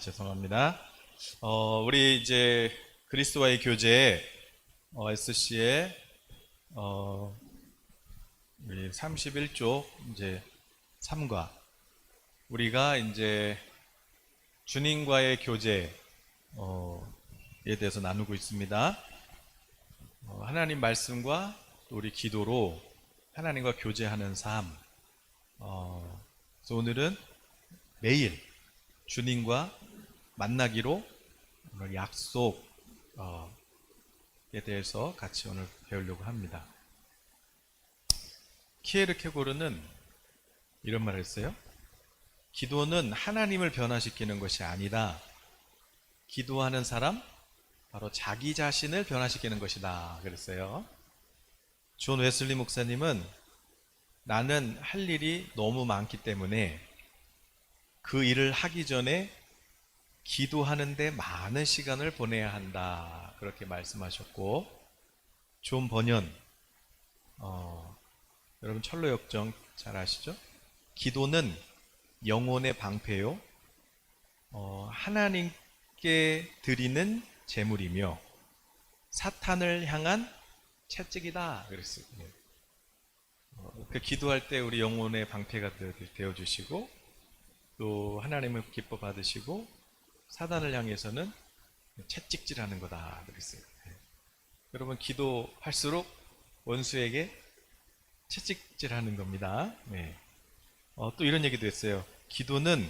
죄송합니다. 우리 이제 그리스도와의 교제 SC의 우리 31쪽 이제 3과 우리가 이제 주님과의 교제에 대해서 나누고 있습니다. 하나님 말씀과 또 우리 기도로 하나님과 교제하는 삶. 그래서 오늘은 매일 주님과 만나기로 오늘 약속에 대해서 같이 오늘 배우려고 합니다. 키에르케고르는 이런 말을 했어요. 기도는 하나님을 변화시키는 것이 아니다. 기도하는 사람, 바로 자기 자신을 변화시키는 것이다. 그랬어요. 존 웨슬리 목사님은 나는 할 일이 너무 많기 때문에 그 일을 하기 전에 기도하는데 많은 시간을 보내야 한다. 그렇게 말씀하셨고, 존 번연, 여러분 철로역정 잘 아시죠? 기도는 영혼의 방패요, 하나님께 드리는 제물이며 사탄을 향한 채찍이다. 그랬어요. 기도할 때 우리 영혼의 방패가 되어주시고, 또 하나님을 기뻐 받으시고, 사단을 향해서는 채찍질하는 거다. 그랬어요. 여러분 기도할수록 원수에게 채찍질하는 겁니다. 네. 또 이런 얘기도 했어요. 기도는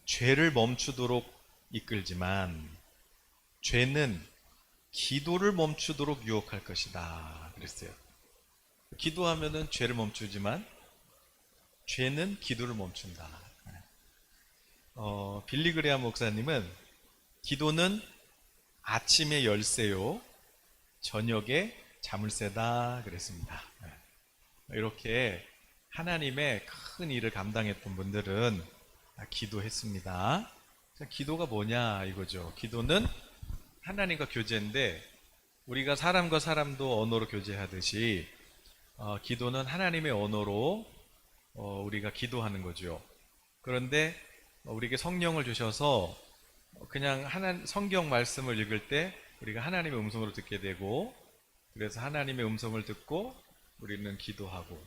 죄를 멈추도록 이끌지만 죄는 기도를 멈추도록 유혹할 것이다. 그랬어요. 기도하면은 죄를 멈추지만 죄는 기도를 멈춘다. 빌리 그레암 목사님은 기도는 아침에 열쇠요, 저녁에 자물쇠다 그랬습니다. 이렇게 하나님의 큰 일을 감당했던 분들은 기도했습니다. 기도가 뭐냐 이거죠. 기도는 하나님과 교제인데 우리가 사람과 사람도 언어로 교제하듯이 기도는 하나님의 언어로 우리가 기도하는 거죠. 그런데 우리에게 성령을 주셔서 그냥 성경 말씀을 읽을 때 우리가 하나님의 음성으로 듣게 되고, 그래서 하나님의 음성을 듣고 우리는 기도하고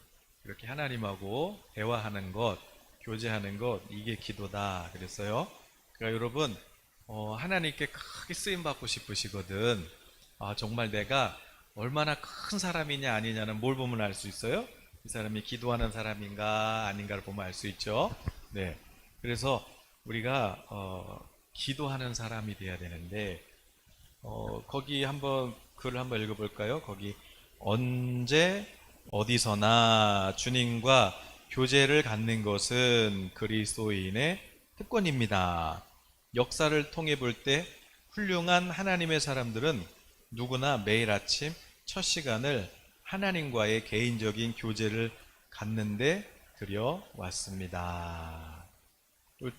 이렇게 하나님하고 대화하는 것, 교제하는 것, 이게 기도다 그랬어요. 그러니까 여러분 하나님께 크게 쓰임받고 싶으시거든. 정말 내가 얼마나 큰 사람이냐 아니냐는 뭘 보면 알 수 있어요? 이 사람이 기도하는 사람인가 아닌가를 보면 알 수 있죠. 네. 그래서 우리가 기도하는 사람이 돼야 되는데 거기 한번 글을 한번 읽어볼까요? 거기 언제 어디서나 주님과 교제를 갖는 것은 그리스도인의 특권입니다. 역사를 통해 볼 때 훌륭한 하나님의 사람들은 누구나 매일 아침 첫 시간을 하나님과의 개인적인 교제를 갖는데 들여왔습니다.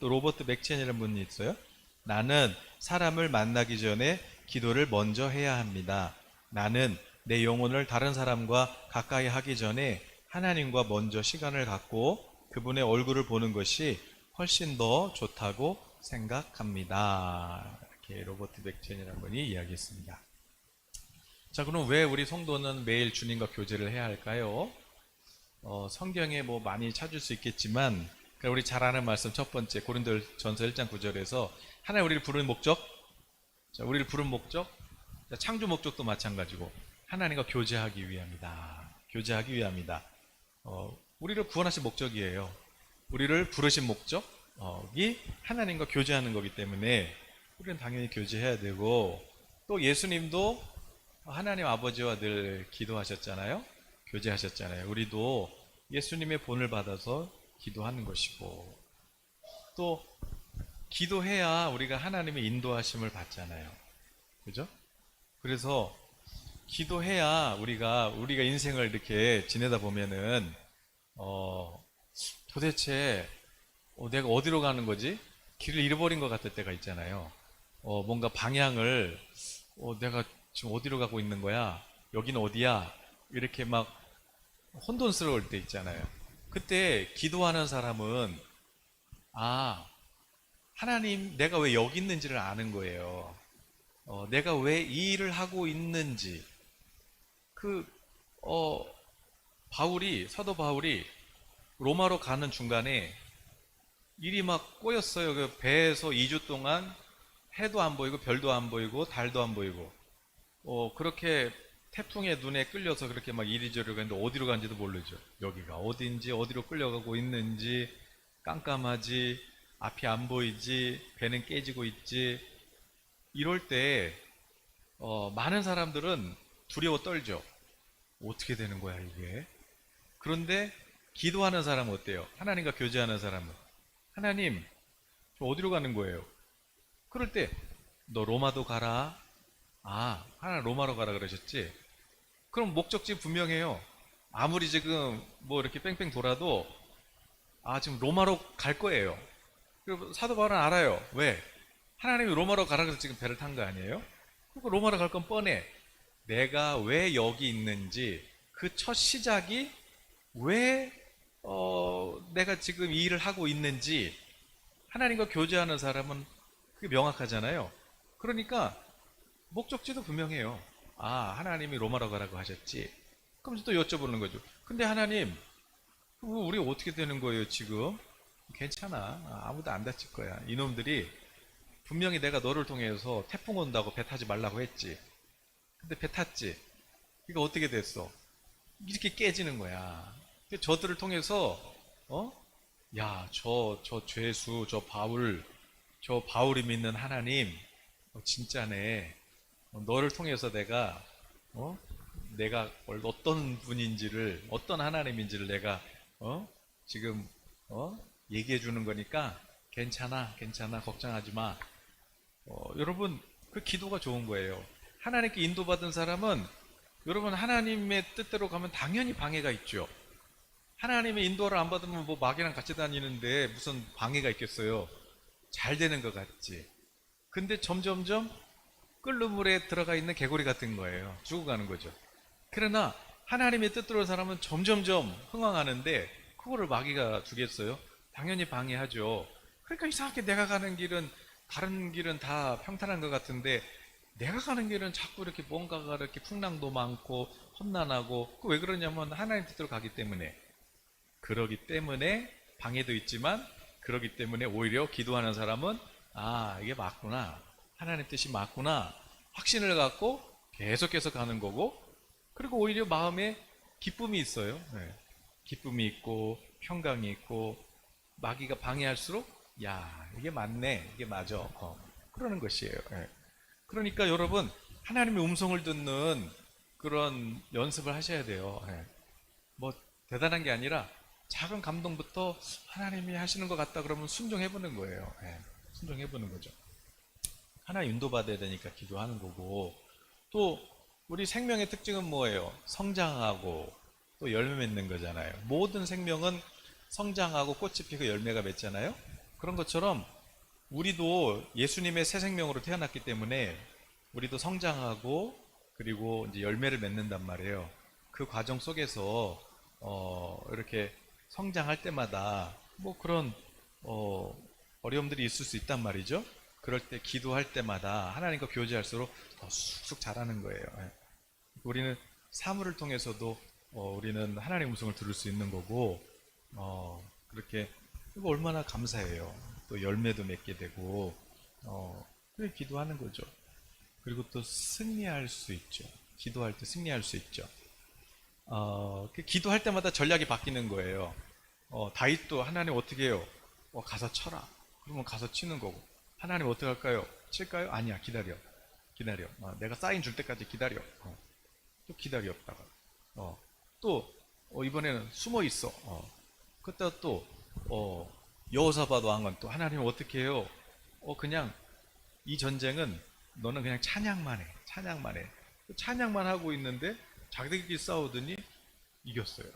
또 로버트 맥첸이라는 분이 있어요. 나는 사람을 만나기 전에 기도를 먼저 해야 합니다. 나는 내 영혼을 다른 사람과 가까이 하기 전에 하나님과 먼저 시간을 갖고 그분의 얼굴을 보는 것이 훨씬 더 좋다고 생각합니다. 이렇게 로버트 맥첸이라는 분이 이야기했습니다. 자, 그럼 왜 우리 성도는 매일 주님과 교제를 해야 할까요? 성경에 뭐 많이 찾을 수 있겠지만 우리 잘 아는 말씀 첫 번째 고린도전서 1장 9절에서 하나님 우리를 부른 목적, 자, 우리를 부른 목적, 자, 창조 목적도 마찬가지고 하나님과 교제하기 위함이다. 교제하기 위함이다. 우리를 구원하신 목적이에요. 우리를 부르신 목적이 하나님과 교제하는 거기 때문에 우리는 당연히 교제해야 되고, 또 예수님도 하나님 아버지와 늘 기도하셨잖아요. 교제하셨잖아요. 우리도 예수님의 본을 받아서 기도하는 것이고, 또 기도해야 우리가 하나님의 인도하심을 받잖아요. 그죠? 그래서 기도해야 우리가 인생을 이렇게 지내다 보면은 도대체 내가 어디로 가는 거지? 길을 잃어버린 것 같을 때가 있잖아요. 뭔가 방향을 내가 지금 어디로 가고 있는 거야? 여기는 어디야? 이렇게 막 혼돈스러울 때 있잖아요. 그때 기도하는 사람은 하나님, 내가 왜 여기 있는지를 아는 거예요. 내가 왜 이 일을 하고 있는지. 그, 어, 사도 바울이 로마로 가는 중간에 일이 막 꼬였어요. 그 배에서 2주 동안 해도 안 보이고 별도 안 보이고 달도 안 보이고 그렇게 태풍의 눈에 끌려서 그렇게 막 이리저리 가는데 어디로 간지도 모르죠. 여기가 어딘지 어디로 끌려가고 있는지 깜깜하지 앞이 안 보이지 배는 깨지고 있지. 이럴 때 많은 사람들은 두려워 떨죠. 어떻게 되는 거야 이게. 그런데 기도하는 사람은 어때요? 하나님과 교제하는 사람은 하나님 저 어디로 가는 거예요? 그럴 때 너 로마도 가라. 아, 하나 로마로 가라 그러셨지? 그럼 목적지 분명해요. 아무리 지금 뭐 이렇게 뺑뺑 돌아도 지금 로마로 갈 거예요. 그리고 사도 바울은 알아요. 왜? 하나님이 로마로 가라 그래서 지금 배를 탄 거 아니에요? 그리고 로마로 갈 건 뻔해. 내가 왜 여기 있는지 그 첫 시작이 왜 내가 지금 이 일을 하고 있는지 하나님과 교제하는 사람은 그게 명확하잖아요. 그러니까 목적지도 분명해요. 하나님이 로마로 가라고 하셨지. 그럼 또 여쭤보는 거죠. 근데 하나님, 우리 어떻게 되는 거예요, 지금? 괜찮아. 아무도 안 다칠 거야. 이놈들이 분명히 내가 너를 통해서 태풍 온다고 배 타지 말라고 했지. 근데 배 탔지. 이거 어떻게 됐어? 이렇게 깨지는 거야. 저들을 통해서, 야, 저 죄수, 저 바울이 믿는 하나님, 진짜네. 너를 통해서 내가 어떤 분인지를, 어떤 하나님인지를 내가, 지금, 얘기해 주는 거니까 괜찮아, 괜찮아, 걱정하지 마. 여러분, 그 기도가 좋은 거예요. 하나님께 인도받은 사람은, 여러분, 하나님의 뜻대로 가면 당연히 방해가 있죠. 하나님의 인도를 안 받으면 뭐 마귀랑 같이 다니는데 무슨 방해가 있겠어요. 잘 되는 것 같지. 근데 점점점 끓는 물에 들어가 있는 개구리 같은 거예요. 죽어가는 거죠. 그러나 하나님의 뜻대로 사람은 점점점 흥황하는데 그거를 마귀가 주겠어요? 당연히 방해하죠. 그러니까 이상하게 내가 가는 길은 다른 길은 다 평탄한 것 같은데 내가 가는 길은 자꾸 이렇게 뭔가가 이렇게 풍랑도 많고 험난하고 왜 그러냐면 하나님 뜻대로 가기 때문에. 그러기 때문에 방해도 있지만 그러기 때문에 오히려 기도하는 사람은 이게 맞구나. 하나님 뜻이 맞구나. 확신을 갖고 계속해서 가는 거고 그리고 오히려 마음에 기쁨이 있어요. 네. 기쁨이 있고 평강이 있고 마귀가 방해할수록 야 이게 맞네. 이게 맞아. 그러는 것이에요. 네. 그러니까 여러분 하나님의 음성을 듣는 그런 연습을 하셔야 돼요. 네. 뭐 대단한 게 아니라 작은 감동부터 하나님이 하시는 것 같다 그러면 순종해보는 거예요. 네. 순종해보는 거죠. 하나님 인도받아야 되니까 기도하는 거고 또 우리 생명의 특징은 뭐예요? 성장하고 또 열매 맺는 거잖아요. 모든 생명은 성장하고 꽃이 피고 열매가 맺잖아요. 그런 것처럼 우리도 예수님의 새 생명으로 태어났기 때문에 우리도 성장하고 그리고 이제 열매를 맺는단 말이에요. 그 과정 속에서 이렇게 성장할 때마다 뭐 그런 어려움들이 있을 수 있단 말이죠. 그럴 때 기도할 때마다 하나님과 교제할수록 더 쑥쑥 자라는 거예요. 우리는 사물을 통해서도 우리는 하나님의 음성을 들을 수 있는 거고 그렇게 이거 얼마나 감사해요. 또 열매도 맺게 되고 그래 기도하는 거죠. 그리고 또 승리할 수 있죠. 기도할 때 승리할 수 있죠. 기도할 때마다 전략이 바뀌는 거예요. 다윗도 하나님 어떻게 해요? 가서 쳐라. 그러면 가서 치는 거고. 하나님 어떻게 할까요? 칠까요? 아니야, 기다려. 기다려. 내가 사인 줄 때까지 기다려. 또 기다렸다가. 또, 이번에는 숨어 있어. 그때 또, 여호사밧 왕은 또 하나님 어떻게 해요? 그냥 이 전쟁은 너는 그냥 찬양만 해. 찬양만 해. 찬양만 하고 있는데 자기들끼리 싸우더니 이겼어요.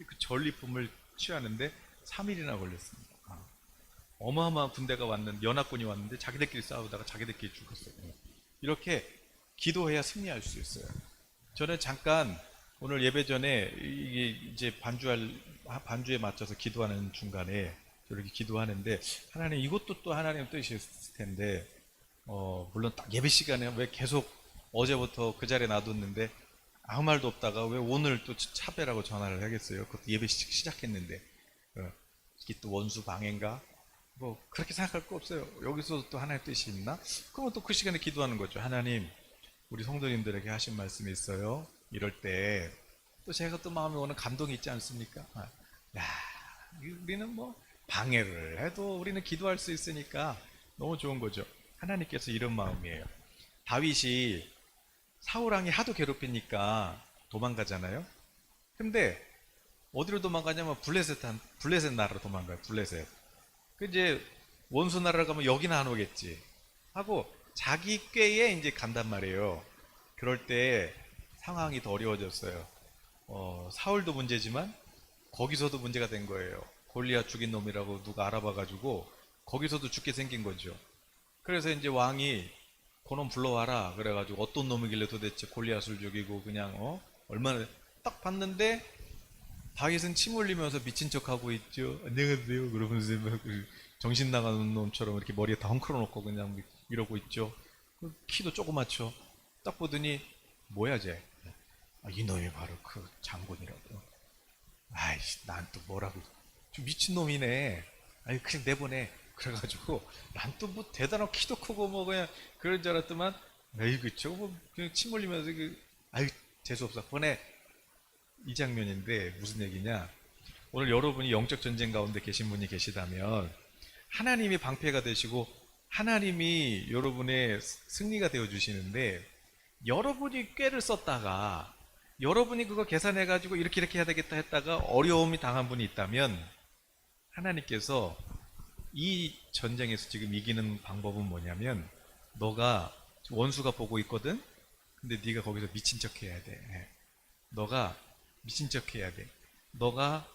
그 전리품을 취하는데 3일이나 걸렸습니다. 어마어마한 군대가 왔는데 연합군이 왔는데 자기들끼리 싸우다가 자기들끼리 죽었어요. 이렇게 기도해야 승리할 수 있어요. 저는 잠깐 오늘 예배 전에 이게 이제 반주에 맞춰서 기도하는 중간에 이렇게 기도하는데 하나님 이것도 또 하나님 뜻이었을 텐데 물론 딱 예배 시간에 왜 계속 어제부터 그 자리에 놔뒀는데 아무 말도 없다가 왜 오늘 또 차배라고 전화를 하겠어요? 그것도 예배 시작했는데 이게 또 원수 방해인가? 뭐 그렇게 생각할 거 없어요. 여기서 또 하나의 뜻이 있나? 그러면 또 그 시간에 기도하는 거죠. 하나님 우리 성도님들에게 하신 말씀이 있어요. 이럴 때 또 제가 또 마음에 오는 감동이 있지 않습니까? 야, 우리는 뭐 방해를 해도 우리는 기도할 수 있으니까 너무 좋은 거죠. 하나님께서 이런 마음이에요. 다윗이 사울왕이 하도 괴롭히니까 도망가잖아요. 근데 어디로 도망가냐면 블레셋 나라로 도망가요. 블레셋. 그 이제 원수 나라로 가면 여기는 안 오겠지 하고 자기 꾀에 이제 간단 말이에요. 그럴 때 상황이 더 어려워졌어요. 사울도 문제지만 거기서도 문제가 된 거예요. 골리앗 죽인 놈이라고 누가 알아봐가지고 거기서도 죽게 생긴 거죠. 그래서 이제 왕이 그놈 불러와라 그래가지고 어떤 놈이길래 도대체 골리앗을 죽이고 그냥 얼마나 딱 봤는데 다윗은 침 흘리면서 미친 척하고 있죠. 안녕하세요 그러면서 막 정신 나가는 놈처럼 이렇게 머리에 다 헝클어 놓고 그냥 이러고 있죠. 키도 조그맣죠. 딱 보더니 뭐야 쟤? 이 놈이 바로 그 장군이라고. 아이씨 난 또 뭐라고 좀 미친놈이네. 아이 그냥 내보내. 그래가지고 난 또 뭐 대단한 키도 크고 뭐 그냥 그런 줄 알았더만 에이 그쵸 뭐 그냥 침 흘리면서 아유 재수없어. 보내. 이 장면인데 무슨 얘기냐, 오늘 여러분이 영적 전쟁 가운데 계신 분이 계시다면 하나님이 방패가 되시고 하나님이 여러분의 승리가 되어 주시는데 여러분이 꾀를 썼다가 여러분이 그거 계산해 가지고 이렇게 해야 되겠다 했다가 어려움이 당한 분이 있다면 하나님께서 이 전쟁에서 지금 이기는 방법은 뭐냐면 너가 원수가 보고 있거든. 근데 네가 거기서 미친 척 해야 돼. 너가 미친 척 해야 돼. 너가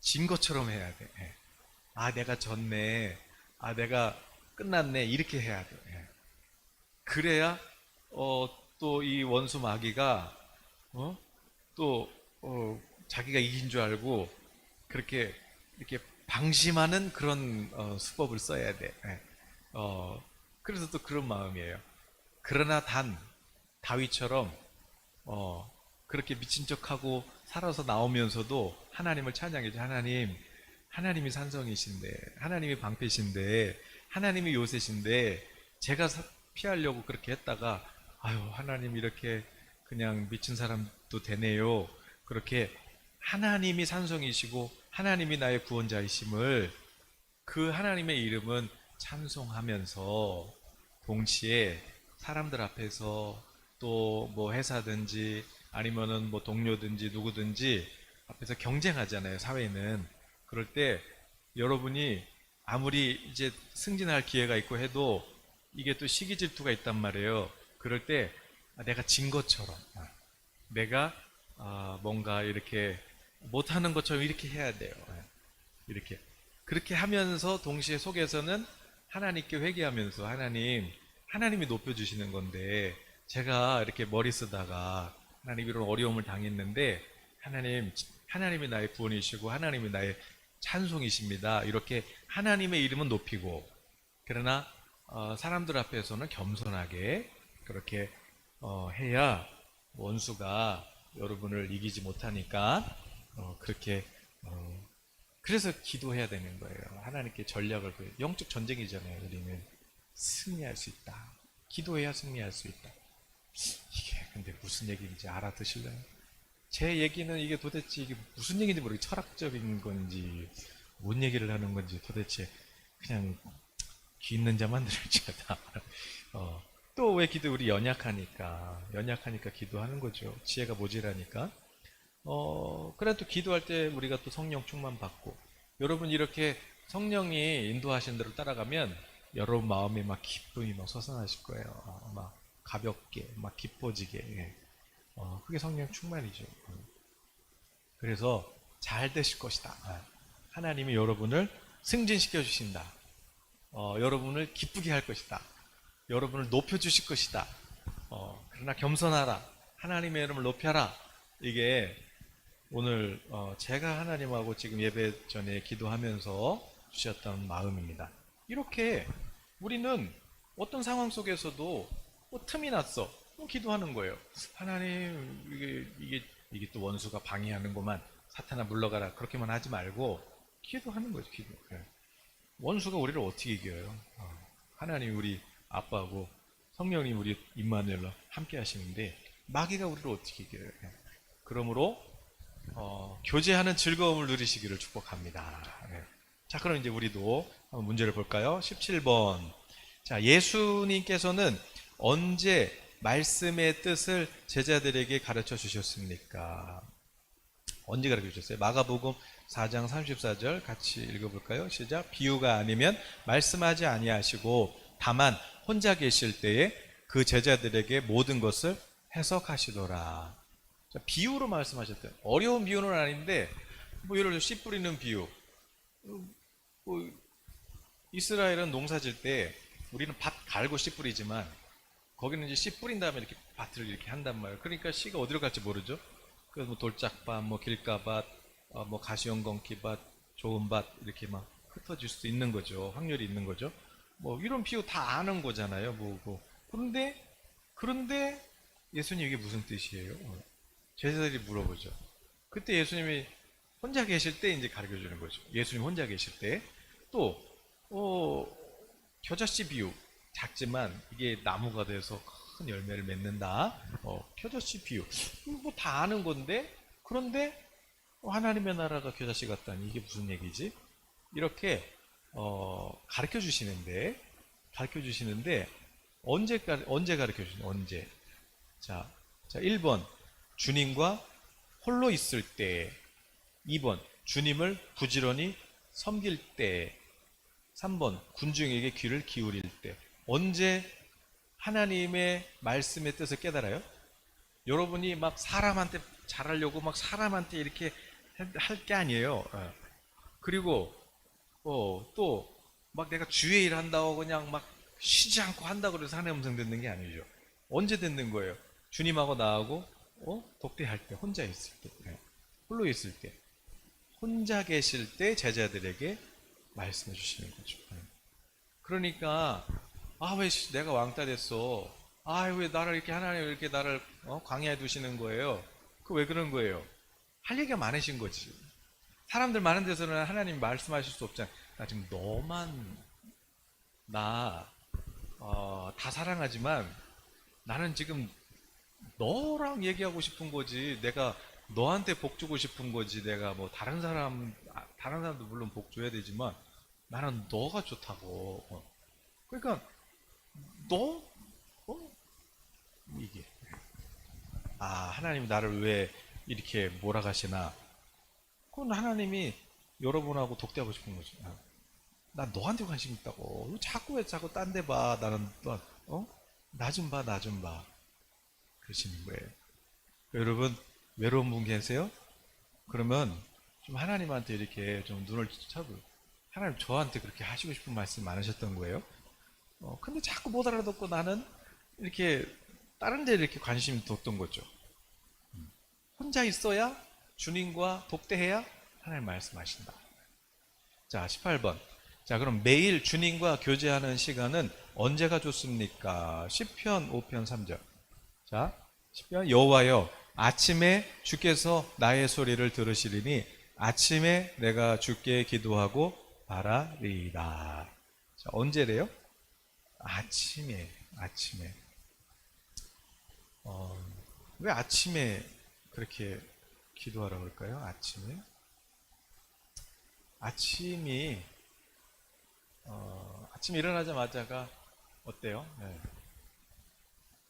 진 것처럼 해야 돼. 아 내가 졌네. 아 내가 끝났네. 이렇게 해야 돼. 그래야 또 이 원수 마귀가 또 자기가 이긴 줄 알고 그렇게 이렇게 방심하는 그런 수법을 써야 돼. 그래서 또 그런 마음이에요. 그러나 단 다윗처럼 그렇게 미친 척하고 살아서 나오면서도 하나님을 찬양해줘. 하나님이 산성이신데, 하나님이 방패신데, 하나님이 요새신데, 제가 피하려고 그렇게 했다가, 아유, 하나님 이렇게 그냥 미친 사람도 되네요. 그렇게 하나님이 산성이시고, 하나님이 나의 구원자이심을 그 하나님의 이름은 찬송하면서 동시에 사람들 앞에서 또 뭐 회사든지 아니면은 뭐 동료든지 누구든지 앞에서 경쟁하잖아요. 사회는. 그럴 때 여러분이 아무리 이제 승진할 기회가 있고 해도 이게 또 시기 질투가 있단 말이에요. 그럴 때 내가 진 것처럼 내가 뭔가 이렇게 못하는 것처럼 이렇게 해야 돼요. 이렇게 그렇게 하면서 동시에 속에서는 하나님께 회개하면서 하나님이 높여주시는 건데 제가 이렇게 머리 쓰다가 하나님 이런 어려움을 당했는데 하나님이 나의 구원이시고 하나님이 나의 찬송이십니다. 이렇게 하나님의 이름은 높이고 그러나 사람들 앞에서는 겸손하게 그렇게 해야 원수가 여러분을 이기지 못하니까 그렇게 그래서 기도해야 되는 거예요. 하나님께 전략을 영적 전쟁이잖아요. 우리는 승리할 수 있다. 기도해야 승리할 수 있다. 이게 근데 무슨 얘기인지 알아듣실래요? 제 얘기는 이게 도대체 이게 무슨 얘기인지 모르겠어요. 철학적인 건지 뭔 얘기를 하는 건지 도대체 그냥 귀 있는 자만 들을지어다. 또 왜 기도 우리 연약하니까 기도하는 거죠. 지혜가 모자라니까. 그래 또 기도할 때 우리가 또 성령 충만 받고 여러분 이렇게 성령이 인도하신 대로 따라가면 여러분 마음에 막 기쁨이 막 솟아나실 거예요. 막 가볍게 막 기뻐지게. 그게 성령 충만이죠. 그래서 잘 되실 것이다. 하나님이 여러분을 승진시켜 주신다. 여러분을 기쁘게 할 것이다. 여러분을 높여 주실 것이다. 그러나 겸손하라. 하나님의 이름을 높여라. 이게 오늘 제가 하나님하고 지금 예배 전에 기도하면서 주셨던 마음입니다. 이렇게 우리는 어떤 상황 속에서도 틈이 났어. 기도하는 거예요. 하나님, 이게 또 원수가 방해하는구만. 사탄아 물러가라. 그렇게만 하지 말고 기도하는 거죠. 기도. 예. 원수가 우리를 어떻게 이겨요? 하나님 우리 아빠고 성령님 우리 임마누엘로 함께 하시는데 마귀가 우리를 어떻게 이겨요? 예. 그러므로 교제하는 즐거움을 누리시기를 축복합니다. 예. 자, 그럼 이제 우리도 한번 문제를 볼까요? 17번. 자, 예수님께서는 언제 말씀의 뜻을 제자들에게 가르쳐 주셨습니까? 언제 가르쳐 주셨어요? 마가복음 4장 34절 같이 읽어볼까요? 시작. 비유가 아니면 말씀하지 아니하시고 다만 혼자 계실 때에 그 제자들에게 모든 것을 해석하시더라. 자, 비유로 말씀하셨대요. 어려운 비유는 아닌데 뭐 예를 들어 씨 뿌리는 비유. 뭐 이스라엘은 농사 질 때 우리는 밭 갈고 씨 뿌리지만 거기는 이제 씨 뿌린 다음에 이렇게 밭을 이렇게 한단 말이에요. 그러니까 씨가 어디로 갈지 모르죠. 그래서 뭐 돌짝밭, 뭐 길가밭, 뭐 가시원건기밭, 좋은 밭 이렇게 막 흩어질 수도 있는 거죠. 확률이 있는 거죠. 뭐 이런 비유 다 아는 거잖아요. 뭐. 그런데 예수님 이게 무슨 뜻이에요? 제자들이 물어보죠. 그때 예수님이 혼자 계실 때 이제 가르쳐 주는 거죠. 예수님 혼자 계실 때. 또, 겨자씨 비유. 작지만 이게 나무가 돼서 큰 열매를 맺는다. 겨자씨 비유. 뭐 다 아는 건데, 그런데 하나님의 나라가 겨자씨 같다니 이게 무슨 얘기지? 이렇게 가르쳐 주시는데 언제 가르쳐 주시는 언제? 자, 1번 주님과 홀로 있을 때, 2번 주님을 부지런히 섬길 때, 3번 군중에게 귀를 기울일 때. 언제 하나님의 말씀의 뜻을 깨달아요? 여러분이 막 사람한테 잘하려고 막 사람한테 이렇게 할 게 아니에요. 그리고 또 막 내가 주의 일 한다고 그냥 막 쉬지 않고 한다고 그래서 하나님 음성 듣는 게 아니죠. 언제 듣는 거예요? 주님하고 나하고 독대할 때, 혼자 있을 때, 홀로 있을 때, 혼자 계실 때 제자들에게 말씀해 주시는 거죠. 그러니까 왜 내가 왕따 됐어? 왜 나를 이렇게 하나님 이렇게 나를 광야에 두시는 거예요? 그 왜 그런 거예요? 할 얘기가 많으신 거지. 사람들 많은 데서는 하나님 말씀하실 수 없잖아. 나 지금 너만 다 사랑하지만 나는 지금 너랑 얘기하고 싶은 거지. 내가 너한테 복 주고 싶은 거지. 내가 뭐 다른 사람도 물론 복 줘야 되지만 나는 너가 좋다고. 그러니까 너 이게 하나님 나를 왜 이렇게 몰아가시나? 그건 하나님이 여러분하고 독대하고 싶은 거죠. 난 너한테 관심 있다고. 왜 자꾸 딴 데 봐. 나는 나 좀 봐, 나 좀 봐. 그러시는 거예요. 여러분 외로운 분 계세요? 그러면 좀 하나님한테 이렇게 좀 눈을 쳐고 하나님 저한테 그렇게 하시고 싶은 말씀 많으셨던 거예요. 근데 자꾸 못 알아듣고 나는 이렇게 다른 데 이렇게 관심이 뒀던 거죠. 혼자 있어야 주님과 독대해야 하나님 말씀하신다. 자, 18번. 자, 그럼 매일 주님과 교제하는 시간은 언제가 좋습니까? 시편 5편 3절. 자, 시편 여호와여 아침에 주께서 나의 소리를 들으시리니 아침에 내가 주께 기도하고 바라리이다. 자, 언제래요? 아침에. 왜 아침에 그렇게 기도하라고 그럴까요? 아침에 일어나자마자가 어때요? 네.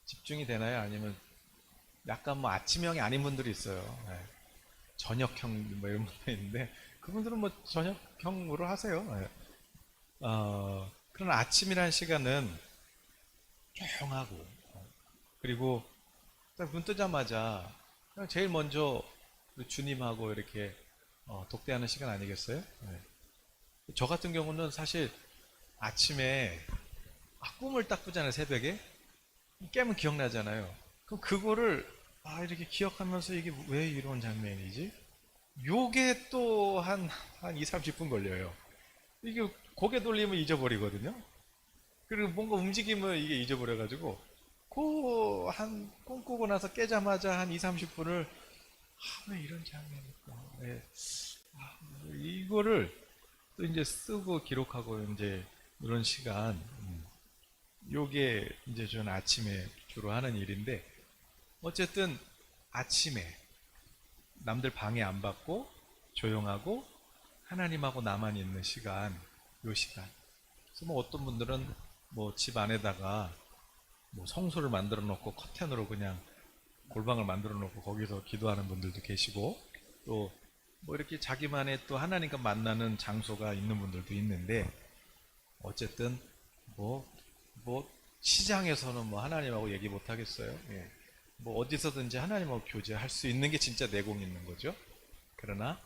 집중이 되나요? 아니면 약간 뭐 아침형이 아닌 분들이 있어요. 네. 저녁형 뭐 이런 분들 있는데 그분들은 뭐 저녁형으로 하세요. 네. 그런 아침이라는 시간은 조용하고 그리고 딱 눈 뜨자마자 그냥 제일 먼저 주님하고 이렇게 독대하는 시간 아니겠어요? 네. 저 같은 경우는 사실 아침에 꿈을 딱 꾸잖아요. 새벽에 깨면 기억나잖아요. 그럼 그거를 이렇게 기억하면서 이게 왜 이런 장면이지? 요게 또 한 2, 30분 걸려요. 이게 고개 돌리면 잊어버리거든요. 그리고 뭔가 움직이면 이게 잊어버려가지고, 꿈꾸고 나서 깨자마자 한 2, 30분을, 왜 이런 장면일까. 예. 이거를 또 이제 쓰고 기록하고 이제 이런 시간, 요게 이제 저는 아침에 주로 하는 일인데, 어쨌든 아침에 남들 방해 안 받고 조용하고 하나님하고 나만 있는 시간, 요 시간. 그래서 뭐 어떤 분들은 뭐 집 안에다가 뭐 성소를 만들어 놓고 커튼으로 그냥 골방을 만들어 놓고 거기서 기도하는 분들도 계시고, 또 뭐 이렇게 자기만의 또 하나님과 만나는 장소가 있는 분들도 있는데, 어쨌든 뭐 시장에서는 뭐 하나님하고 얘기 못 하겠어요. 예. 뭐 어디서든지 하나님하고 교제할 수 있는 게 진짜 내공 있는 거죠. 그러나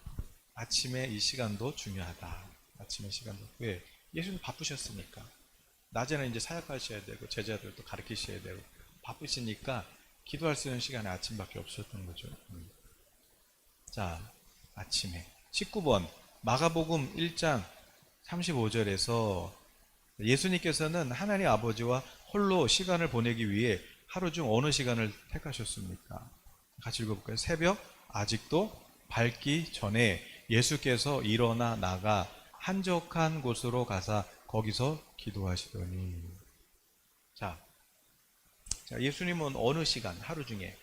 아침에 이 시간도 중요하다. 아침의 시간도. 왜? 예수님 바쁘셨으니까. 낮에는 이제 사역하셔야 되고 제자들도 가르치셔야 되고 바쁘시니까 기도할 수 있는 시간이 아침밖에 없었던 거죠. 자, 아침에 19번 마가복음 1장 35절에서 예수님께서는 하나님 아버지와 홀로 시간을 보내기 위해 하루 중 어느 시간을 택하셨습니까? 같이 읽어볼까요? 새벽 아직도 밝기 전에 예수께서 일어나 나가 한적한 곳으로 가사 거기서 기도하시더니. 자, 예수님은 어느 시간 하루 중에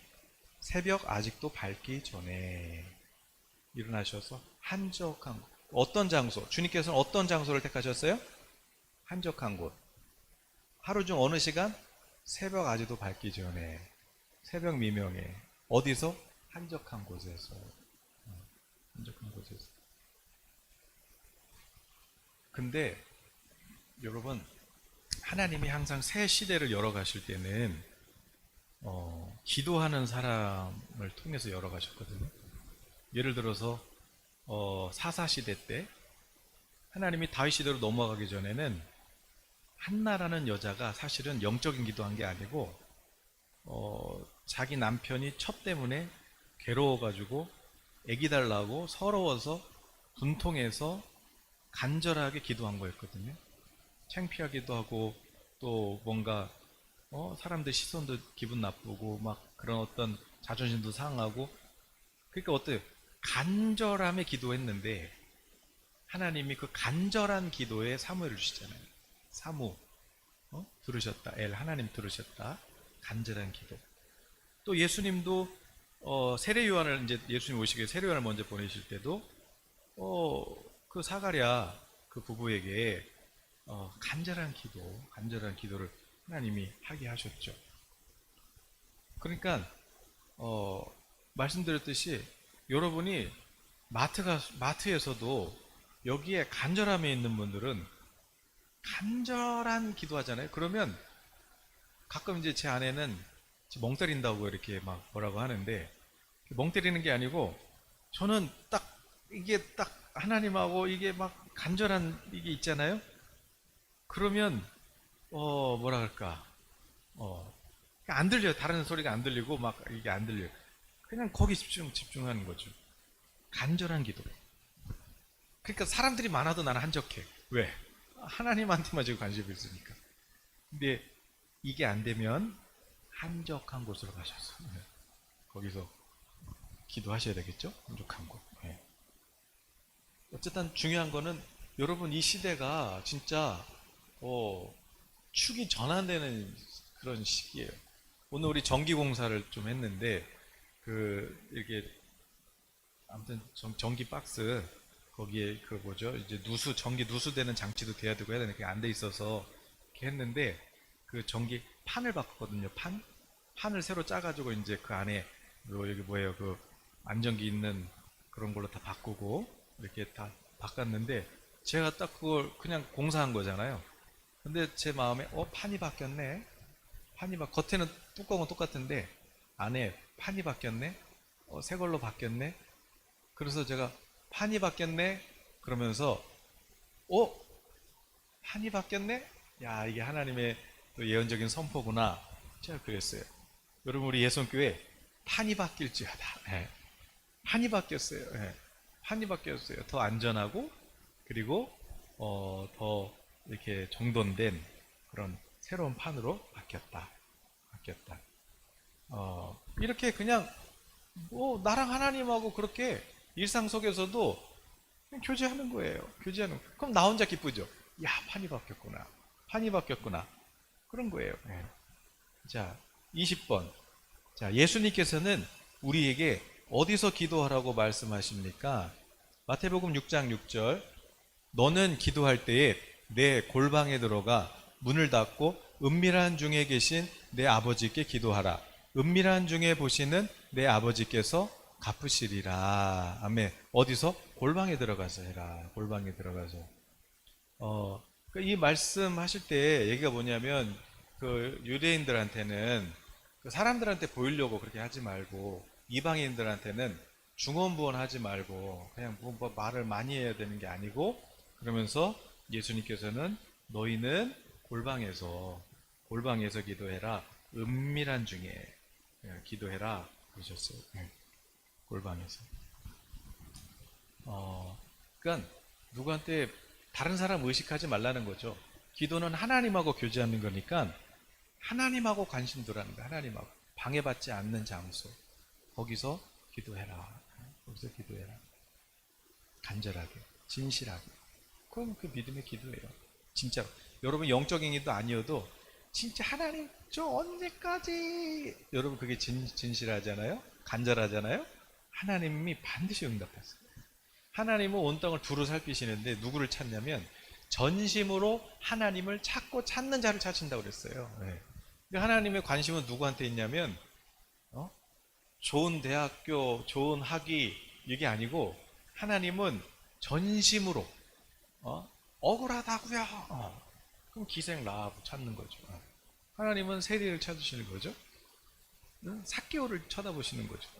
새벽 아직도 밝기 전에 일어나셔서 한적한 곳. 어떤 장소? 주님께서는 어떤 장소를 택하셨어요? 한적한 곳. 하루 중 어느 시간? 새벽 아직도 밝기 전에, 새벽 미명에. 어디서? 한적한 곳에서. 한적한 곳에서. 근데 여러분, 하나님이 항상 새 시대를 열어가실 때는 기도하는 사람을 통해서 열어가셨거든요. 예를 들어서 사사시대 때 하나님이 다윗 시대로 넘어가기 전에는 한나라는 여자가 사실은 영적인 기도한 게 아니고 자기 남편이 첩 때문에 괴로워가지고 애기 달라고 서러워서 분통해서 간절하게 기도한 거였거든요. 창피하기도 하고 또 뭔가 사람들 시선도 기분 나쁘고 막 그런 어떤 자존심도 상하고, 그러니까 어때요? 간절함에 기도했는데 하나님이 그 간절한 기도에 사무엘을 주시잖아요. 사무, 들으셨다. 하나님 들으셨다. 간절한 기도. 또 예수님도 세례 요한을 이제 예수님 오시기에 세례 요한을 먼저 보내실 때도 그 사가랴 그 부부에게 간절한 기도를 하나님이 하게 하셨죠. 그러니까 말씀드렸듯이 여러분이 마트에서도 여기에 간절함에 있는 분들은 간절한 기도하잖아요. 그러면 가끔 이제 제 아내는 멍 때린다고 이렇게 막 뭐라고 하는데, 멍 때리는 게 아니고 저는 이게 딱 하나님하고 이게 막 간절한 이게 있잖아요. 그러면 뭐라 그럴까, 안 들려요. 다른 소리가 안 들리고 막 이게 안 들려요. 그냥 거기 집중하는 거죠. 간절한 기도. 그러니까 사람들이 많아도 나는 한적해. 왜? 하나님한테만 지금 관심이 있으니까. 근데 이게 안 되면 한적한 곳으로 가셔서 거기서 기도하셔야 되겠죠? 한적한 곳. 네. 어쨌든 중요한 거는 여러분 이 시대가 진짜 축이 전환되는 그런 시기예요. 오늘 우리 전기공사를 좀 했는데 이렇게 아무튼 전기 박스 거기에 뭐죠? 이제 전기 누수되는 장치도 돼야 되고 해야 되는데 안 돼 있어서 이렇게 했는데 그 전기 판을 바꿨거든요. 판을 새로 짜가지고 이제 그 안에 여기 뭐예요? 그 안전기 있는 그런 걸로 다 바꾸고 이렇게 다 바꿨는데 제가 딱 그걸 그냥 공사한 거잖아요. 근데 제 마음에 판이 바뀌었네. 겉에는 뚜껑은 똑같은데 안에 판이 바뀌었네. 새 걸로 바뀌었네. 그래서 제가 판이 바뀌었네 그러면서 판이 바뀌었네? 야, 이게 하나님의 또 예언적인 선포구나. 제가 그랬어요. 여러분 우리 예선교회 판이 바뀔지어다. 판이 바뀌었어요. 판이 바뀌었어요. 더 안전하고 그리고 더 이렇게 정돈된 그런 새로운 판으로 바뀌었다. 바뀌었다. 이렇게 그냥 나랑 하나님하고 그렇게 일상 속에서도 그냥 교제하는 거예요. 교제하는 거. 그럼 나 혼자 기쁘죠. 야, 판이 바뀌었구나. 판이 바뀌었구나. 그런 거예요. 네. 자, 20번. 자, 예수님께서는 우리에게 어디서 기도하라고 말씀하십니까? 마태복음 6장 6절. 너는 기도할 때에 내 골방에 들어가 문을 닫고 은밀한 중에 계신 내 아버지께 기도하라. 은밀한 중에 보시는 내 아버지께서 갚으시리라. 아멘. 어디서? 골방에 들어가서 해라. 골방에 들어가서. 이 말씀 하실 때 얘기가 뭐냐면, 그 유대인들한테는 그 사람들한테 보이려고 그렇게 하지 말고, 이방인들한테는 중언부언 하지 말고, 그냥 뭐 말을 많이 해야 되는 게 아니고, 그러면서 예수님께서는 너희는 골방에서 기도해라. 은밀한 중에 기도해라. 그러셨어요. 골방에서. 그러니까 누구한테 다른 사람 의식하지 말라는 거죠. 기도는 하나님하고 교제하는 거니까 하나님하고 관심 두라는 거야. 하나님하고 방해받지 않는 장소. 거기서 기도해라. 거기서 기도해라. 간절하게, 진실하게. 그건 그 믿음의 기도예요. 진짜로. 여러분 영적인 기도 아니어도 진짜 하나님 저 언제까지, 여러분 그게 진실하잖아요. 간절하잖아요. 하나님이 반드시 응답하세요. 하나님은 온 땅을 두루 살피시는데 누구를 찾냐면 전심으로 하나님을 찾는 자를 찾으신다고 그랬어요. 네. 하나님의 관심은 누구한테 있냐면 좋은 대학교, 좋은 학위 이게 아니고 하나님은 전심으로 억울하다고요. 그럼 기생 라합 찾는 거죠. 하나님은 세리를 찾으시는 거죠. 삭개오를 쳐다보시는 거죠.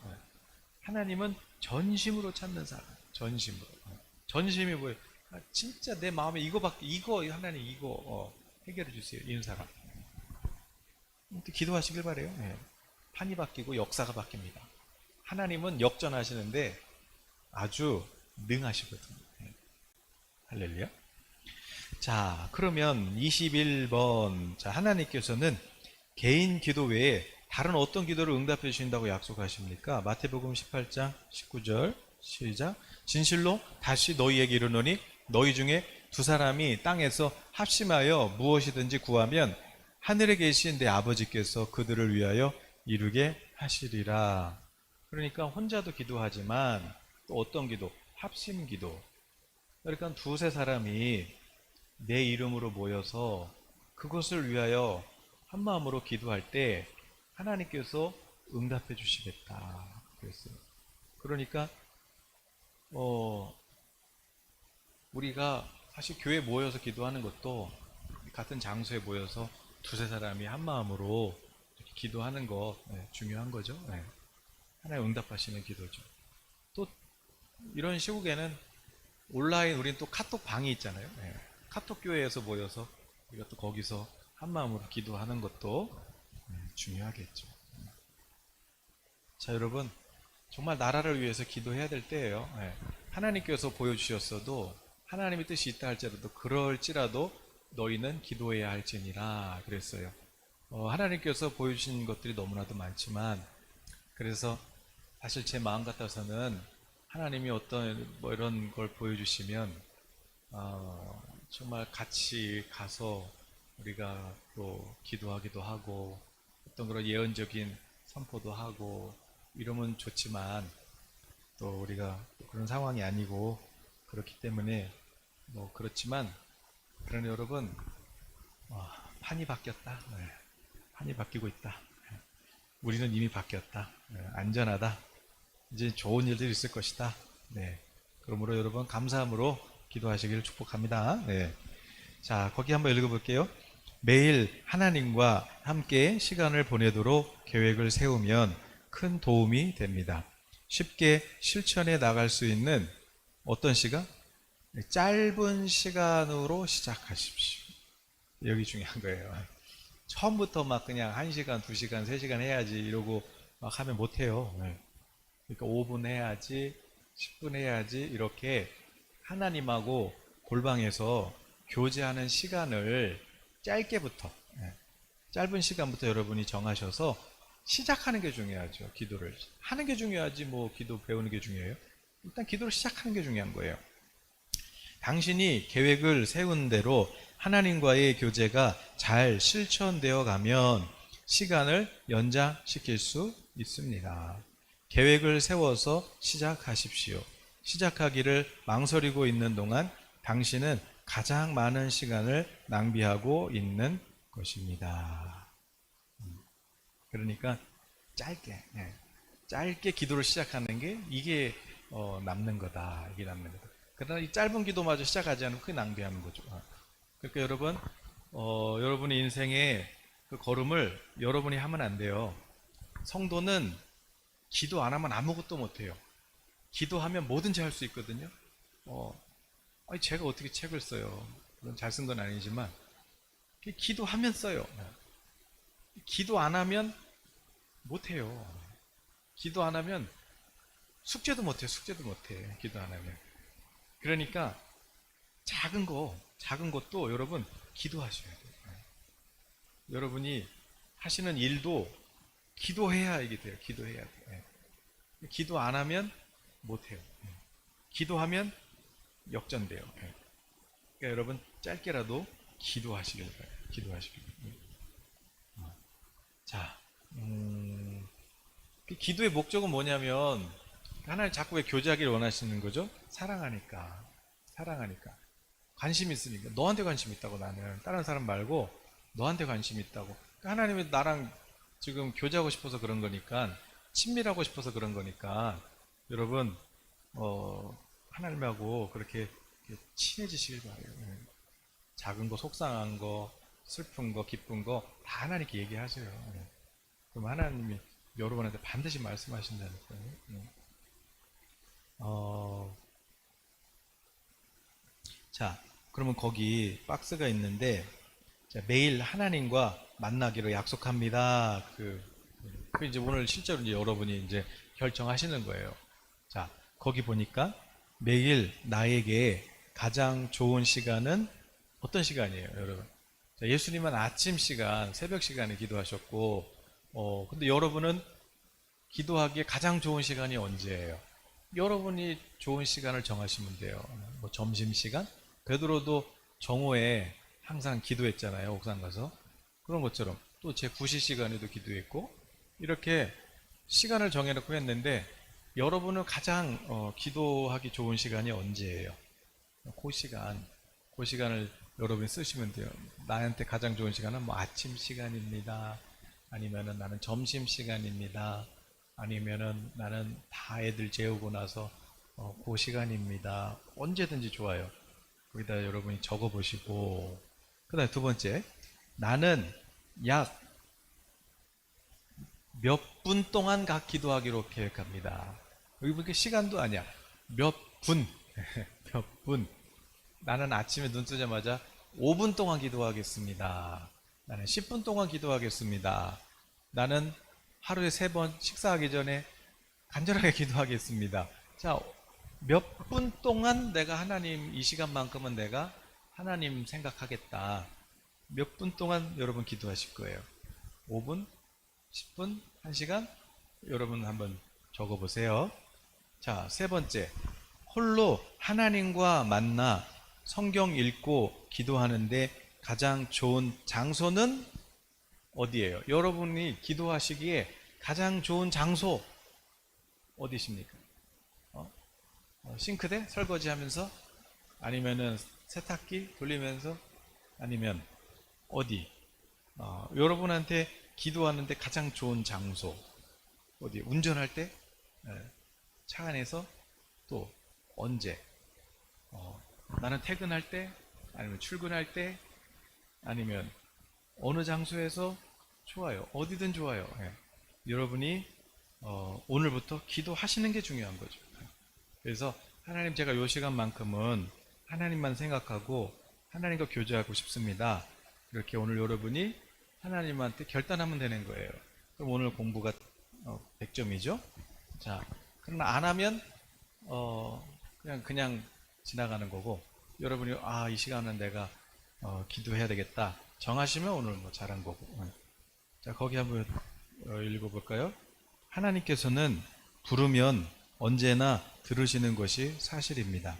하나님은 전심으로 찾는 사람. 전심으로. 전심이 뭐예요? 진짜 내 마음에 이거 하나님 이거 해결해 주세요. 이런 사람. 기도하시길 바래요. 판이 바뀌고 역사가 바뀝니다. 하나님은 역전하시는데 아주 능하시거든요. 할렐루야. 자, 그러면 21번. 자, 하나님께서는 개인 기도 외에 다른 어떤 기도를 응답해 주신다고 약속하십니까? 마태복음 18장 19절 시작. 진실로 다시 너희에게 이르노니 너희 중에 두 사람이 땅에서 합심하여 무엇이든지 구하면 하늘에 계신 내 아버지께서 그들을 위하여 이루게 하시리라. 그러니까 혼자도 기도하지만 또 어떤 기도? 합심 기도. 그러니까 두세 사람이 내 이름으로 모여서 그것을 위하여 한 마음으로 기도할 때 하나님께서 응답해 주시겠다 그랬어요. 그러니까 우리가 사실 교회에 모여서 기도하는 것도 같은 장소에 모여서 두세 사람이 한 마음으로 기도하는 거 중요한 거죠. 하나님 응답하시는 기도죠. 또 이런 시국에는 온라인 우리는 또 카톡 방이 있잖아요. 카톡 교회에서 모여서 우리가 또 거기서 한 마음으로 기도하는 것도 중요하겠죠. 자, 여러분 정말 나라를 위해서 기도해야 될 때예요. 하나님께서 보여주셨어도 하나님의 뜻이 있다 할지라도 그럴지라도 너희는 기도해야 할지니라 그랬어요. 하나님께서 보여주신 것들이 너무나도 많지만 그래서 사실 제 마음 같아서는 하나님이 어떤 이런 걸 보여주시면 정말 같이 가서 우리가 또 기도하기도 하고 어떤 그런 예언적인 선포도 하고 이러면 좋지만 또 우리가 그런 상황이 아니고 그렇기 때문에 그렇지만 그러나 여러분 판이 바뀌었다. 판이 바뀌고 있다. 우리는 이미 바뀌었다. 안전하다. 이제 좋은 일들이 있을 것이다. 그러므로 여러분 감사함으로 기도하시기를 축복합니다. 자, 거기 한번 읽어볼게요. 매일 하나님과 함께 시간을 보내도록 계획을 세우면 큰 도움이 됩니다. 쉽게 실천해 나갈 수 있는 어떤 시간? 짧은 시간으로 시작하십시오. 여기 중요한 거예요. 처음부터 막 그냥 1시간, 2시간, 3시간 해야지 이러고 막 하면 못해요. 그러니까 5분 해야지, 10분 해야지 이렇게 하나님하고 골방에서 교제하는 시간을 짧게부터 짧은 시간부터 여러분이 정하셔서 시작하는 게 중요하죠. 기도를 하는 게 중요하지 뭐 기도 배우는 게 중요해요? 일단 기도를 시작하는 게 중요한 거예요. 당신이 계획을 세운 대로 하나님과의 교제가 잘 실천되어 가면 시간을 연장시킬 수 있습니다. 계획을 세워서 시작하십시오. 시작하기를 망설이고 있는 동안 당신은 가장 많은 시간을 낭비하고 있는 것입니다. 그러니까 짧게 기도를 시작하는 게 이게 남는 거다. 이게 남는 거다. 그러나 이 짧은 기도마저 시작하지 않으면 그게 낭비하는 거죠. 그러니까 여러분, 여러분의 인생의 그 걸음을 여러분이 하면 안 돼요. 성도는 기도 안 하면 아무것도 못 해요. 기도하면 뭐든지 할 수 있거든요. 아니 제가 어떻게 책을 써요? 물론 잘 쓴 건 아니지만 기도하면 써요. 기도 안 하면 못 해요. 기도 안 하면 숙제도 못 해요. 숙제도 못 해. 기도 안 하면. 그러니까 작은 것도 여러분 기도하셔야 돼요. 여러분이 하시는 일도 기도해야 이게 돼요. 기도해야 돼요. 기도 안 하면 못 해요. 기도하면 역전돼요. 그러니까 여러분 짧게라도 기도하시길 바라요. 기도하시길 바라요. 자, 기도의 목적은 뭐냐면 하나님 자꾸 왜 교제하기를 원하시는 거죠? 사랑하니까. 관심 있으니까. 너한테 관심 있다고 나는. 다른 사람 말고 너한테 관심 있다고. 하나님이 나랑 지금 교제하고 싶어서 그런 거니까, 친밀하고 싶어서 그런 거니까, 여러분, 하나님하고 그렇게 친해지시길 바래요. 작은 거, 속상한 거, 슬픈 거, 기쁜 거, 다 하나님께 얘기하세요. 그럼 하나님이 여러분한테 반드시 말씀하신다니까요. 자, 그러면 거기 박스가 있는데, 자, 매일 하나님과 만나기로 약속합니다. 그 이제 오늘 실제로 이제 여러분이 이제 결정하시는 거예요. 자, 거기 보니까 매일 나에게 가장 좋은 시간은 어떤 시간이에요, 여러분? 자, 예수님은 아침 시간, 새벽 시간에 기도하셨고, 근데 여러분은 기도하기에 가장 좋은 시간이 언제예요? 여러분이 좋은 시간을 정하시면 돼요. 뭐 점심시간? 베드로도 정오에 항상 기도했잖아요. 옥상 가서. 그런 것처럼 또 제 9시 시간에도 기도했고 이렇게 시간을 정해놓고 했는데 여러분은 가장 기도하기 좋은 시간이 언제예요? 그 시간을 여러분이 쓰시면 돼요. 나한테 가장 좋은 시간은 뭐 아침 시간입니다. 아니면은 나는 점심 시간입니다. 아니면은 나는 다 애들 재우고 나서 그 시간입니다. 언제든지 좋아요. 거기다 여러분이 적어 보시고 그 다음에 두 번째 나는 약 몇 분 동안 각 기도하기로 계획합니다. 여기 보니까 시간도 아니야. 몇 분. 몇 분. 나는 아침에 눈 뜨자마자 5분 동안 기도하겠습니다. 나는 10분 동안 기도하겠습니다. 나는 하루에 3번 식사하기 전에 간절하게 기도하겠습니다. 자, 몇 분 동안 내가 하나님 이 시간만큼은 내가 하나님 생각하겠다. 몇 분 동안 여러분 기도하실 거예요. 5분, 10분, 1시간? 여러분 한번 적어보세요. 자, 세 번째. 홀로 하나님과 만나 성경 읽고 기도하는데 가장 좋은 장소는 어디예요? 여러분이 기도하시기에 가장 좋은 장소 어디십니까? 싱크대 설거지 하면서 아니면은 세탁기 돌리면서 아니면 어디? 여러분한테 기도하는데 가장 좋은 장소 어디? 운전할 때? 차 안에서? 또 언제? 나는 퇴근할 때? 아니면 출근할 때? 아니면 어느 장소에서? 좋아요. 어디든 좋아요. 여러분이 오늘부터 기도하시는 게 중요한 거죠. 그래서 하나님 제가 이 시간만큼은 하나님만 생각하고 하나님과 교제하고 싶습니다. 이렇게 오늘 여러분이 하나님한테 결단하면 되는 거예요. 그럼 오늘 공부가 100점이죠? 자, 그러나 안 하면 그냥 지나가는 거고, 여러분이 이 시간은 내가 기도해야 되겠다 정하시면 오늘 뭐 잘한 거고. 자, 거기 한번 읽어볼까요? 하나님께서는 부르면 언제나 들으시는 것이 사실입니다.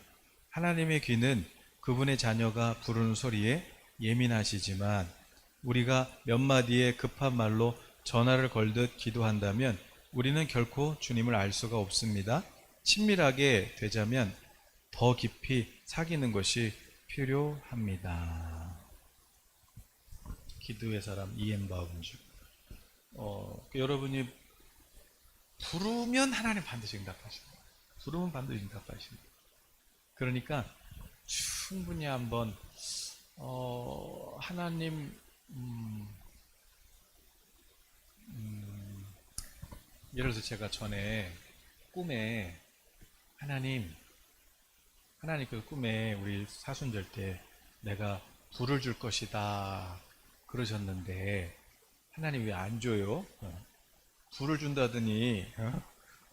하나님의 귀는 그분의 자녀가 부르는 소리에 예민하시지만 우리가 몇 마디의 급한 말로 전화를 걸듯 기도한다면 우리는 결코 주님을 알 수가 없습니다. 친밀하게 되자면 더 깊이 사귀는 것이 필요합니다. 기도의 사람 이엠 바운주. 여러분이 부르면 하나님 반드시 응답하십니다. 부르면 반드시 응답하십니다. 그러니까 충분히 한번 하나님 예를 들어서 제가 전에 꿈에 하나님 그 꿈에 우리 사순절 때 내가 불을 줄 것이다 그러셨는데 하나님 왜 안 줘요? 불을 준다더니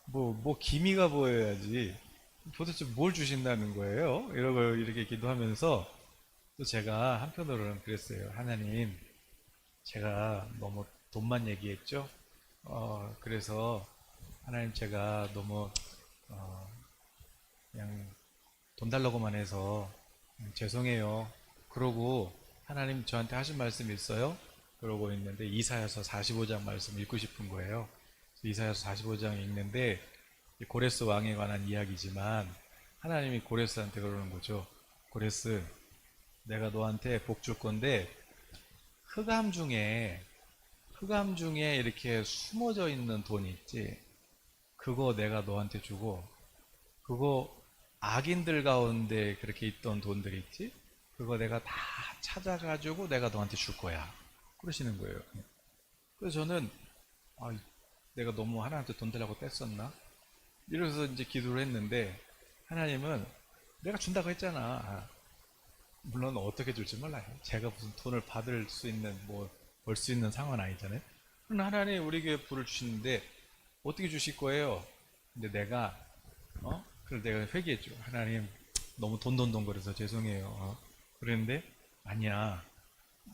뭐 기미가 보여야지 도대체 뭘 주신다는 거예요? 이러고 이렇게 기도하면서 또 제가 한편으로는 그랬어요. 하나님, 제가 너무 돈만 얘기했죠? 그래서 하나님 제가 너무 그냥 돈 달라고만 해서 죄송해요. 그러고 하나님 저한테 하신 말씀 있어요? 그러고 있는데 이사야서 45장 말씀 읽고 싶은 거예요. 이사야서 45장 읽는데 고레스 왕에 관한 이야기지만 하나님이 고레스한테 그러는 거죠. 고레스, 내가 너한테 복 줄 건데 흑암 중에 이렇게 숨어져 있는 돈이 있지. 그거 내가 너한테 주고 그거 악인들 가운데 그렇게 있던 돈들이 있지. 그거 내가 다 찾아가지고 내가 너한테 줄 거야. 그러시는 거예요. 그래서 저는 내가 너무 하나님한테 돈 달라고 뗐었나? 이러면서 이제 기도를 했는데 하나님은 내가 준다고 했잖아. 물론 어떻게 줄지 몰라요. 제가 무슨 돈을 받을 수 있는 벌 수 있는 상황은 아니잖아요. 그럼 하나님 우리에게 불을 주시는데 어떻게 주실 거예요? 근데 그래서 내가 회개했죠. 하나님 너무 돈 거려서 죄송해요. 그랬는데 아니야.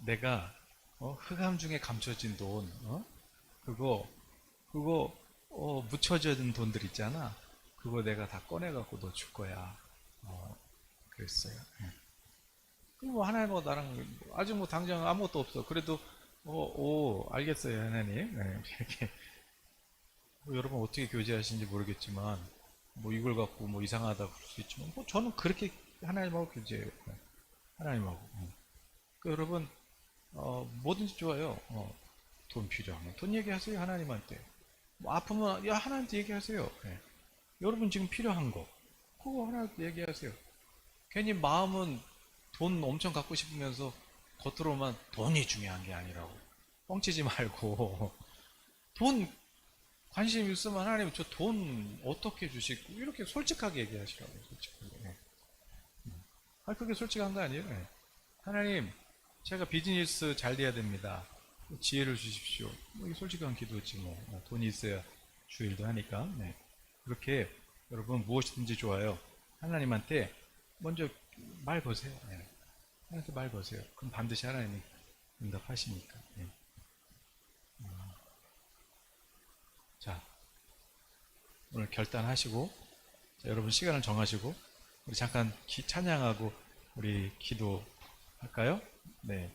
내가 흑암 중에 감춰진 돈, 그거 묻혀진 돈들 있잖아. 그거 내가 다 꺼내갖고 너 줄 거야. 그랬어요. 그리고 하나님하고 나랑 아직 당장 아무것도 없어. 그래도 알겠어요 하나님. 네, 이렇게 여러분 어떻게 교제하시는지 모르겠지만 이걸 갖고 이상하다 그럴 수 있지만 저는 그렇게 하나님하고 교제해요. 하나님하고. 여러분 뭐든지 좋아요. 돈 필요하면 돈 얘기하세요 하나님한테. 아프면 하나님한테 얘기하세요. 네. 여러분 지금 필요한 거 그거 하나님한테 얘기하세요. 괜히 마음은 돈 엄청 갖고 싶으면서 겉으로만 돈이 중요한 게 아니라고 뻥치지 말고 돈 관심 있으면 하나님 저 돈 어떻게 주시고 이렇게 솔직하게 얘기하시라고. 솔직하게. 그게 솔직한 거 아니에요? 네. 하나님 제가 비즈니스 잘 돼야 됩니다. 지혜를 주십시오. 이게 솔직한 기도지 돈이 있어야 주일도 하니까. 네. 그렇게 여러분 무엇이든지 좋아요. 하나님한테 먼저 말 거세요. 네. 하나님한테 말 거세요. 그럼 반드시 하나님이 응답하시니까. 네. 자, 오늘 결단하시고 자, 여러분 시간을 정하시고 우리 잠깐 찬양하고 우리 기도할까요? 네.